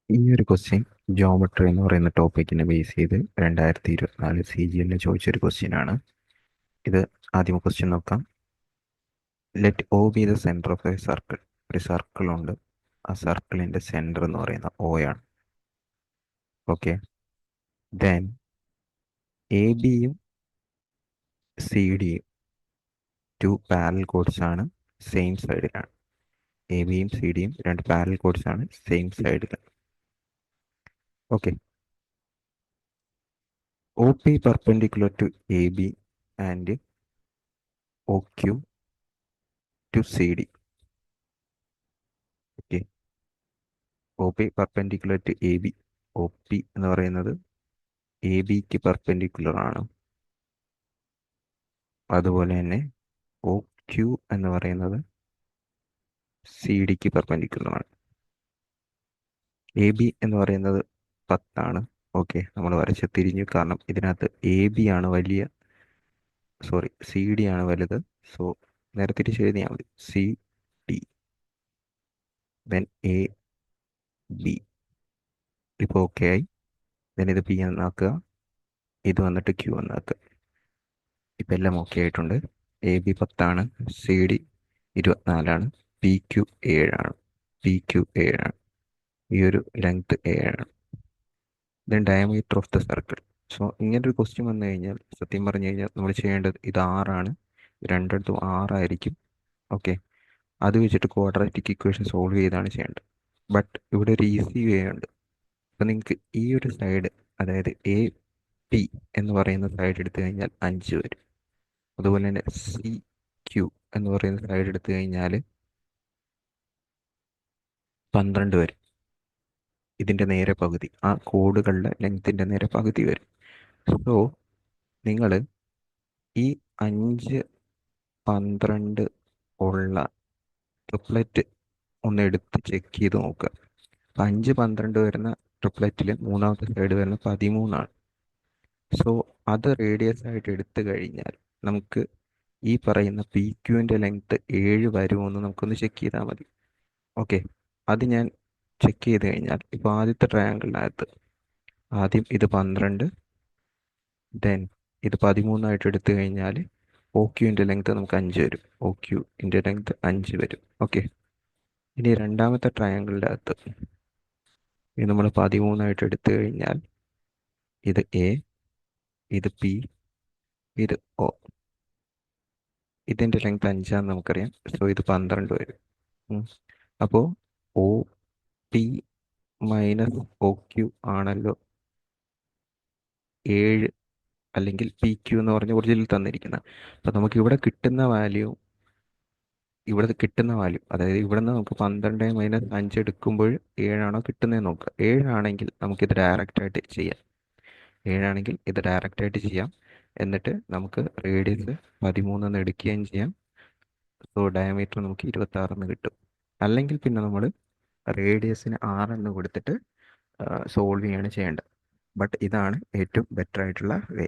ഈ ഒരു question geometry എന്ന് പറയുന്ന ടോപ്പിക്കിനെ ബേസ് ചെയ്ത് 2024 CGL ചോദിച്ചൊരു ക്വസ്റ്റ്യൻ ആണ്. ഇത് ആദ്യം ക്വസ്റ്റ്യൻ നോക്കാം. Let O be the centre of a circle. ഒരു സർക്കിൾ ഉണ്ട്, ആ സർക്കിളിൻ്റെ സെൻറ്റർ എന്ന് പറയുന്ന O ആണ്. ഓക്കെ, ദെൻ എ ബിയും സി ഡിയും ടു പാരലൽ കോഡ്സ് ആണ്, സെയിം സൈഡിലാണ്. എ ബിയും സി ഡിയും രണ്ട് പാരലൽ കോഡ്സ് ആണ്, സെയിം സൈഡിൽ. Okay, O P perpendicular to A B and O Q to C D. Okay, O P perpendicular to A B. O P എന്ന് പറയുന്നത് A ബിക്ക് പെർപെൻഡിക്കുലർ ആണ്. അതുപോലെ തന്നെ ഒ ക്യു എന്ന് പറയുന്നത് സി ഡിക്ക് പെർപെൻഡിക്കുലർ ആണ്. എ ബി എന്ന് പറയുന്നത് 10 ആണ്. ഓക്കെ, നമ്മൾ വരച്ച് തിരിഞ്ഞു, കാരണം ഇതിനകത്ത് എ ബി ആണ് വലിയ, സോറി, സി ഡി ആണ് വലുത്. സോ നേരെ തിരിച്ച് എഴുതിയാൽ മതി, C D then A B. ഇപ്പോൾ ഓക്കെ ആയി. ദെൻ ഇത് പി എന്നാക്കുക, ഇത് വന്നിട്ട് ക്യൂ എന്നാക്കുക. ഇപ്പം എല്ലാം ഓക്കെ ആയിട്ടുണ്ട്. എ ബി 10 ആണ്, സി ഡി 24 ആണ്, പി ക്യു 7 ആണ്. പി ക്യു 7 ആണ്, ഈ ഒരു ലെങ്ത് 7 ആണ്. Then diameter of the circle. So ഇങ്ങനൊരു ക്വസ്റ്റ്യൻ വന്നു കഴിഞ്ഞാൽ സത്യം പറഞ്ഞു കഴിഞ്ഞാൽ നമ്മൾ ചെയ്യേണ്ടത് ഇത് 6 ആണ്, രണ്ടിടത്തും 6 ആയിരിക്കും. ഓക്കെ, അത് വെച്ചിട്ട് ക്വാഡ്രാറ്റിക് ഇക്വേഷൻ സോൾവ് ചെയ്താണ് ചെയ്യേണ്ടത്. ബട്ട് ഇവിടെ ഒരു ഈസി വേ ഉണ്ട്. അപ്പം നിങ്ങൾക്ക് ഈ ഒരു സൈഡ്, അതായത് എ പി എന്ന് പറയുന്ന സൈഡ് എടുത്തു കഴിഞ്ഞാൽ 5 വരും. അതുപോലെ തന്നെ സി ക്യു എന്ന് പറയുന്ന സൈഡ് എടുത്തു കഴിഞ്ഞാൽ 12 വരും. ഇതിൻ്റെ നേരെ പകുതി, ആ കോഡുകളുടെ ലെങ്ത്തിൻ്റെ നേരെ പകുതി വരും. സോ നിങ്ങൾ ഈ 5, 12 ഉള്ള ട്രിപ്ലറ്റ് ഒന്ന് എടുത്ത് ചെക്ക് ചെയ്ത് നോക്കുക. 5, 12 വരുന്ന ട്രിപ്ലറ്റിൽ മൂന്നാമത്തെ സൈഡ് വരുന്ന 13ആണ്. സോ അത് റേഡിയസ് ആയിട്ട് എടുത്തു കഴിഞ്ഞാൽ നമുക്ക് ഈ പറയുന്ന പി ക്യുവിൻ്റെ ലെങ്ത്ത് 7 വരുമോ എന്ന് നമുക്കൊന്ന് ചെക്ക് ചെയ്താൽ മതി. ഓക്കെ, അത് ഞാൻ ചെക്ക് ചെയ്ത് കഴിഞ്ഞാൽ ഇപ്പോൾ ആദ്യത്തെ ട്രയാങ്കിളിനകത്ത് ആദ്യം ഇത് 12, ദെൻ ഇത് 13ആയിട്ട് എടുത്തു കഴിഞ്ഞാൽ ഒ ക്യുവിൻ്റെ ലെങ്ത്ത് നമുക്ക് 5 വരും. ഒ ക്യുവിൻ്റെ ലെങ്ത്ത് 5 വരും. ഓക്കെ, ഇനി രണ്ടാമത്തെ ട്രയാങ്കിളിൻ്റെ അകത്ത് ഇത് നമ്മൾ 13ആയിട്ട് എടുത്തു കഴിഞ്ഞാൽ ഇത് എ, ഇത് പി, ഇത് ഒ. ഇതിൻ്റെ ലെങ്ത് 5ആണെന്ന് നമുക്കറിയാം. സോ ഇത് 12 വരും. അപ്പോൾ O P minus O Q ആണല്ലോ 7, അല്ലെങ്കിൽ പി ക്യു എന്ന് പറഞ്ഞ ഒറിജിനിൽ തന്നിരിക്കുന്നത്. അപ്പം നമുക്ക് ഇവിടെ കിട്ടുന്ന വാല്യൂ, അതായത് ഇവിടെ നിന്ന് നമുക്ക് 12 മൈനസ് 5 എടുക്കുമ്പോൾ 7ആണോ കിട്ടുന്നതെന്ന് നോക്കുക. 7ആണെങ്കിൽ നമുക്കിത് ഡയറക്റ്റായിട്ട് ചെയ്യാം. 7ആണെങ്കിൽ ഇത് ഡയറക്റ്റായിട്ട് ചെയ്യാം. എന്നിട്ട് നമുക്ക് റേഡിയസ് 13 എന്ന് എടുക്കുകയും ചെയ്യാം. സോ ഡയമീറ്റർ നമുക്ക് 26 കിട്ടും. അല്ലെങ്കിൽ പിന്നെ നമ്മൾ റേഡിയസിന് 6 കൊടുത്തിട്ട് സോൾവ് ചെയ്യാണ് ചെയ്യേണ്ടത്. ബട്ട് ഇതാണ് ഏറ്റവും ബെറ്റർ ആയിട്ടുള്ള വേ.